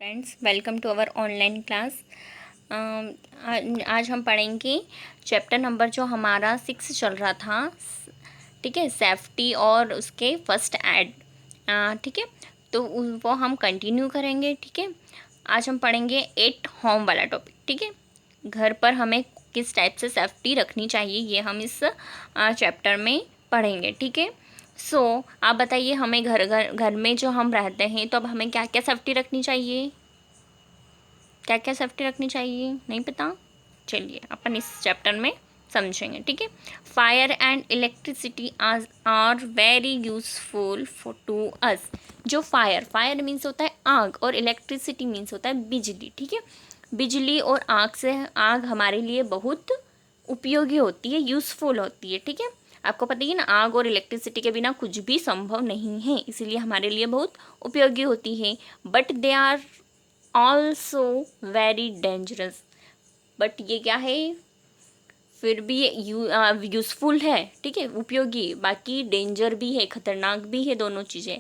Friends, welcome to our online class. आज हम पढ़ेंगे चैप्टर नंबर जो हमारा 6 चल रहा था, ठीक है, सेफ्टी और उसके फर्स्ट एड, ठीक है। तो वो हम कंटिन्यू करेंगे, ठीक है। आज हम पढ़ेंगे एट होम वाला टॉपिक, ठीक है। घर पर हमें किस टाइप से सेफ्टी रखनी चाहिए, ये हम इस चैप्टर में पढ़ेंगे, ठीक है। आप बताइए, हमें घर में जो हम रहते हैं, तो अब हमें क्या क्या सेफ्टी रखनी चाहिए, क्या क्या सेफ्टी रखनी चाहिए, नहीं पता? चलिए अपन इस चैप्टर में समझेंगे, ठीक है। Fire and electricity are very useful for to us. जो फायर मीन्स होता है आग, और इलेक्ट्रिसिटी मीन्स होता है बिजली, ठीक है। बिजली और आग हमारे लिए बहुत उपयोगी होती है, यूज़फुल होती है, ठीक है। आपको पता ही है ना, आग और इलेक्ट्रिसिटी के बिना कुछ भी संभव नहीं है, इसीलिए हमारे लिए बहुत उपयोगी होती है। But they are also very dangerous. But ये क्या है, फिर भी यूज़फुल है, ठीक है, उपयोगी, बाकी डेंजर भी है, खतरनाक भी है, दोनों चीज़ें।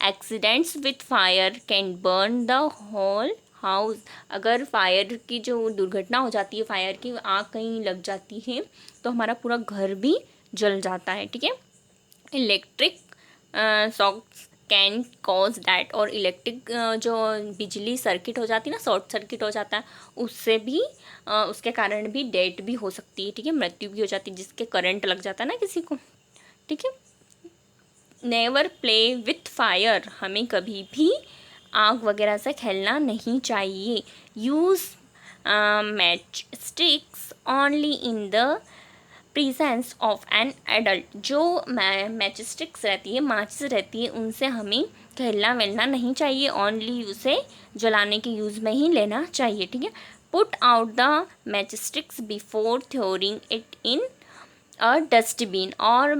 Accidents with fire can burn the whole house. अगर फायर की जो दुर्घटना हो जाती है, फायर की आग कहीं लग जाती है, तो हमारा पूरा घर भी जल जाता है, ठीक है। Electric shocks can cause that. और इलेक्ट्रिक जो बिजली सर्किट हो जाती है ना, शॉर्ट सर्किट हो जाता है, उससे भी उसके कारण भी डेथ भी हो सकती है, ठीक है, मृत्यु भी हो जाती है, जिसके करंट लग जाता है ना किसी को, ठीक है। Never play with fire. हमें कभी भी आग वगैरह से खेलना नहीं चाहिए। Use match sticks only in the presence of an adult. जो मैच स्टिक्स रहती है, माचिस रहती है, उनसे हमें खेलना वेलना नहीं चाहिए, ओनली उसे जलाने के यूज़ में ही लेना चाहिए, ठीक है। Put out the match sticks before throwing it in a dustbin. और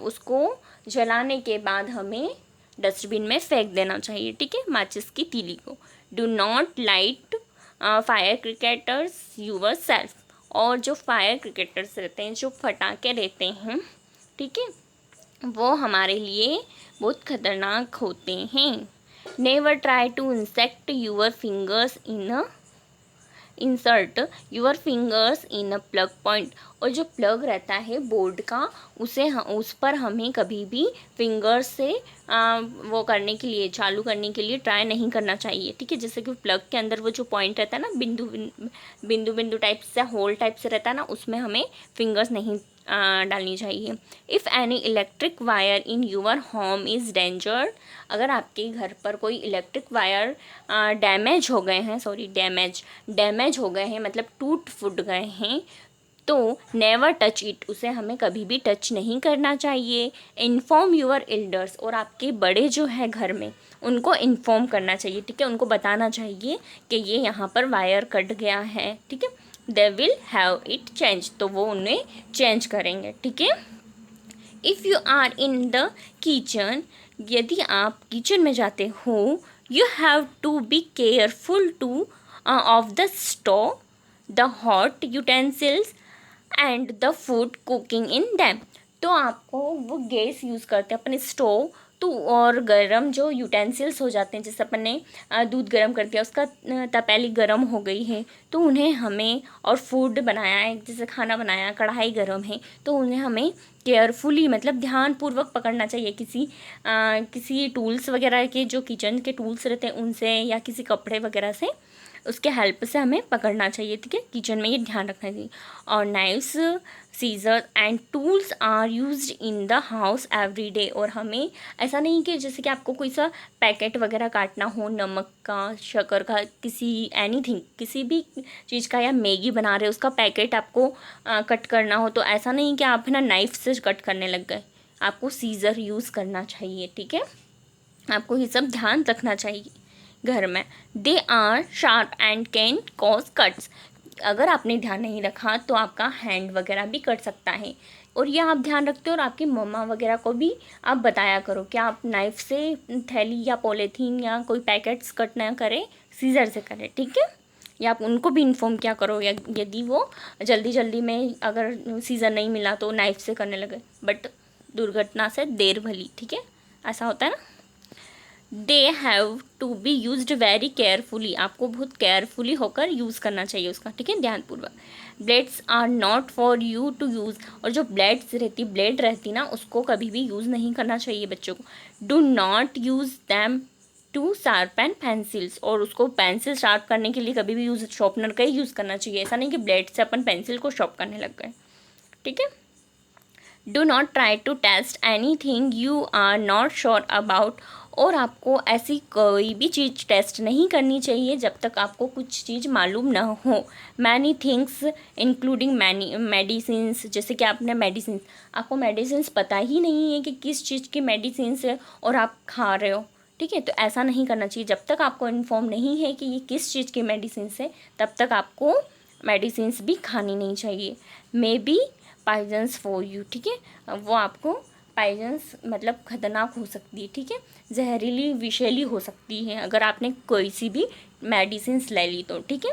उसको जलाने के बाद हमें डस्टबिन में फेंक देना चाहिए, ठीक है, माचिस की तीली को। Do not light fire cricketers your self. और जो फायर क्रिकेटर्स रहते हैं, जो पटाखे रहते हैं, ठीक है, वो हमारे लिए बहुत खतरनाक होते हैं। Never try to insect your fingers in insert your fingers in a plug point. और जो प्लग रहता है बोर्ड का, उस पर हमें कभी भी फिंगर्स से वो करने के लिए, चालू करने के लिए ट्राई नहीं करना चाहिए, ठीक है। जैसे कि प्लग के अंदर वो जो पॉइंट रहता है ना, बिंदु बिंदु टाइप से, होल टाइप से रहता है ना, उसमें हमें फिंगर्स नहीं डालनी चाहिए। If any electric wire in your home is danger. अगर आपके घर पर कोई इलेक्ट्रिक वायर डैमेज हो गए हैं, डैमेज हो गए हैं, मतलब टूट फूट गए हैं, तो नेवर टच इट। उसे हमें कभी भी टच नहीं करना चाहिए। Inform your elders. और आपके बड़े जो है घर में, उनको इन्फॉर्म करना चाहिए, ठीक है, उनको बताना चाहिए कि ये यहाँ पर वायर कट गया है, ठीक है। They will have it change. तो वो उन्हें चेंज करेंगे, ठीक है। If you are in the kitchen. यदि आप किचन में जाते हो, you have to be careful to of the stove, the hot utensils and the food cooking in them. तो आपको वो गैस यूज़ करते हैं अपने स्टोव, तो और गर्म जो यूटेंसिल्स हो जाते हैं, जैसे अपन ने दूध गर्म कर दिया, उसका तपेली गर्म हो गई है, तो उन्हें हमें, और फूड बनाया है, जैसे खाना बनाया, कढ़ाई गर्म है, तो उन्हें हमें केयरफुली, मतलब ध्यानपूर्वक पकड़ना चाहिए। किसी टूल्स वगैरह के, जो किचन के टूल्स रहते हैं उनसे, या किसी कपड़े वगैरह से, उसके हेल्प से हमें पकड़ना चाहिए, ठीक है। किचन में ये ध्यान रखना चाहिए। और knives, scissor and tools are used in the house every day. और हमें ऐसा नहीं कि जैसे कि आपको कोई सा पैकेट वगैरह काटना हो, नमक का, शक्कर का, एनीथिंग, किसी भी चीज़ का, या मैगी बना रहे उसका पैकेट आपको कट करना हो, तो ऐसा नहीं कि आप है ना नाइफ से कट करने लग गए, आपको सीजर यूज़ करना चाहिए, ठीक है। आपको ये सब ध्यान रखना चाहिए घर में। They are sharp and can cause cuts. अगर आपने ध्यान नहीं रखा तो आपका हैंड वगैरह भी कट सकता है। और यह आप ध्यान रखते हो, और आपकी मम्मा वगैरह को भी आप बताया करो कि आप नाइफ़ से थैली या पॉलीथीन या कोई पैकेट्स कट ना करें, सीजर से करें, ठीक है। या आप उनको भी इन्फॉर्म क्या करो, या यदि वो जल्दी जल्दी में अगर सीजर नहीं मिला तो नाइफ़ से करने लगे, बट दुर्घटना से देर भली, ठीक है, ऐसा होता है ना। They have to be used very carefully, आपको बहुत केयरफुली होकर यूज़ करना चाहिए उसका, ठीक है, ध्यानपूर्वक। Blades are not for you to use, और जो ब्लेड रहती ना, उसको कभी भी यूज़ नहीं करना चाहिए बच्चों को। Do not use them to sharpen pencils, और उसको पेंसिल शार्प करने के लिए कभी भी शॉर्पनर का ही यूज़ करना चाहिए, ऐसा नहीं कि ब्लेड से अपन पेंसिल को शार्प करने लग गए, ठीक है। Do not try to test anything you are not sure about, और आपको ऐसी कोई भी चीज़ टेस्ट नहीं करनी चाहिए जब तक आपको कुछ चीज़ मालूम ना हो। Many things including many medicines, जैसे कि आपने मेडिसिन, आपको मेडिसिन्स पता ही नहीं है कि किस चीज़ की मेडिसिन्स है और आप खा रहे हो, ठीक है, तो ऐसा नहीं करना चाहिए। जब तक आपको इन्फॉर्म नहीं है कि ये किस चीज़ की मेडिसिन्स है, तब तक आपको मेडिसिन्स भी खानी नहीं चाहिए। May be poisons for you, ठीक है, वो आपको पॉइजन्स मतलब खतरनाक हो सकती है, ठीक है, जहरीली विषैली हो सकती है अगर आपने कोई सी भी मेडिसिन्स ले ली तो, ठीक है।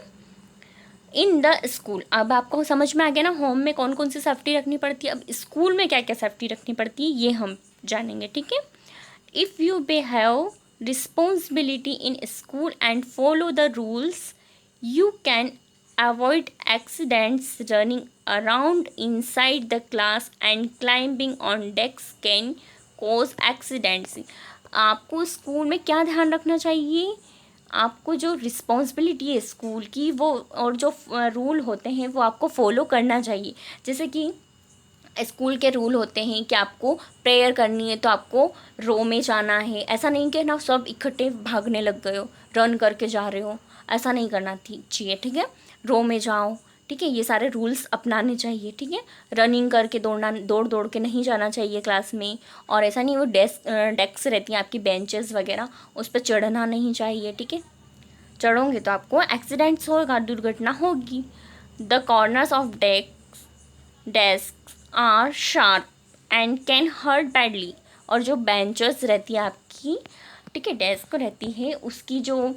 इन द स्कूल, अब आपको समझ में आ गया ना होम में कौन कौन सी सेफ्टी रखनी पड़ती है, अब स्कूल में क्या क्या सेफ्टी रखनी पड़ती है ये हम जानेंगे, ठीक है। If you behave responsibility in school and follow the rules, you can avoid accidents. Running around inside the class and climbing on desks can cause accidents. आपको स्कूल में क्या ध्यान रखना चाहिए, आपको जो रिस्पॉन्सिबिलिटी है स्कूल की वो और जो रूल होते हैं वो आपको फॉलो करना चाहिए। जैसे कि स्कूल के रूल होते हैं कि आपको प्रेयर करनी है तो आपको रो में जाना है, ऐसा नहीं कि ना सब इकट्ठे भागने लग गए हो, रन करके जा रहे हो, ऐसा नहीं करना चाहिए, ठीक है, रो में जाओ, ठीक है, ये सारे रूल्स अपनाने चाहिए, ठीक है। रनिंग करके दौड़ दौड़ के नहीं जाना चाहिए क्लास में, और ऐसा नहीं वो डेस्क रहती हैं आपकी बेंचेस वगैरह, उस पर चढ़ना नहीं चाहिए, ठीक है, चढ़ोगे तो आपको एक्सीडेंट्स होगा, दुर्घटना होगी। The corners of desk are sharp and can hurt badly, और जो बेंचेस रहती है आपकी, ठीक है, डेस्क रहती है उसकी जो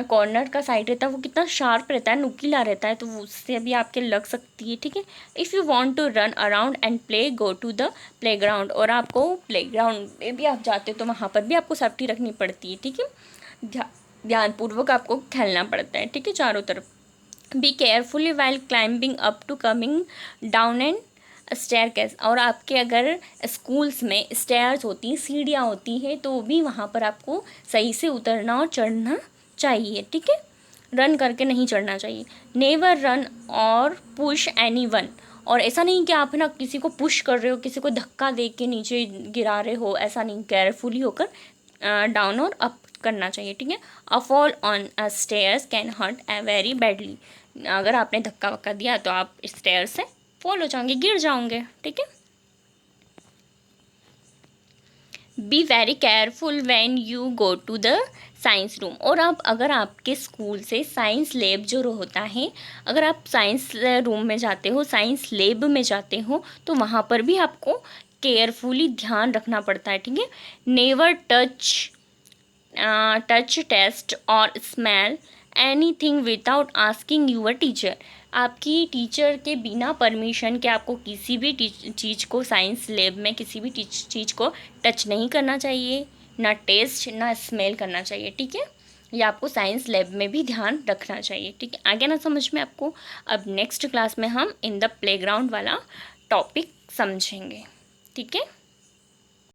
कॉर्नर का साइड रहता है वो कितना शार्प रहता है, नुकीला रहता है, तो उससे भी आपके लग सकती है, ठीक है। If you want to run around and play, go to the playground, और आपको प्लेग्राउंड में भी आप जाते हो तो वहाँ पर भी आपको सेफ्टी रखनी पड़ती है, ठीक है, ध्यानपूर्वक आपको खेलना पड़ता है, ठीक है, चारों तरफ। Be carefully while climbing up to coming down and staircase, और आपके अगर स्कूल्स में स्टेयर्स होती हैं, सीढ़ियाँ होती हैं, तो भी वहाँ पर आपको सही से उतरना और चढ़ना चाहिए, ठीक है, रन करके नहीं चढ़ना चाहिए। नेवर रन और पुश एनी वन, और ऐसा नहीं कि आप ना किसी को पुश कर रहे हो, किसी को धक्का दे के नीचे गिरा रहे हो, ऐसा नहीं, केयरफुली होकर डाउन और अप करना चाहिए, ठीक है। A fall on a stairs can hurt very badly, अगर आपने धक्का वक्का दिया तो आप स्टेयर से फॉल हो जाओगे, गिर जाओगे, ठीक है। Be very careful when you go to the science room, और आप अगर आपके स्कूल से साइंस लैब जो होता है, अगर आप साइंस रूम में जाते हो, साइंस लैब में जाते हो, तो वहाँ पर भी आपको केयरफुली ध्यान रखना पड़ता है, ठीक है। नेवर टच टेस्ट और smell anything without asking your teacher, आपकी टीचर के बिना परमिशन के आपको किसी भी चीज़ को साइंस लैब में किसी भी चीज़ को टच नहीं करना चाहिए, ना टेस्ट ना स्मेल करना चाहिए, ठीक है, ये आपको साइंस लैब में भी ध्यान रखना चाहिए, ठीक है। आगे ना समझ में आपको, अब नेक्स्ट क्लास में हम इन द प्लेग्राउंड वाला टॉपिक समझेंगे, ठीक है।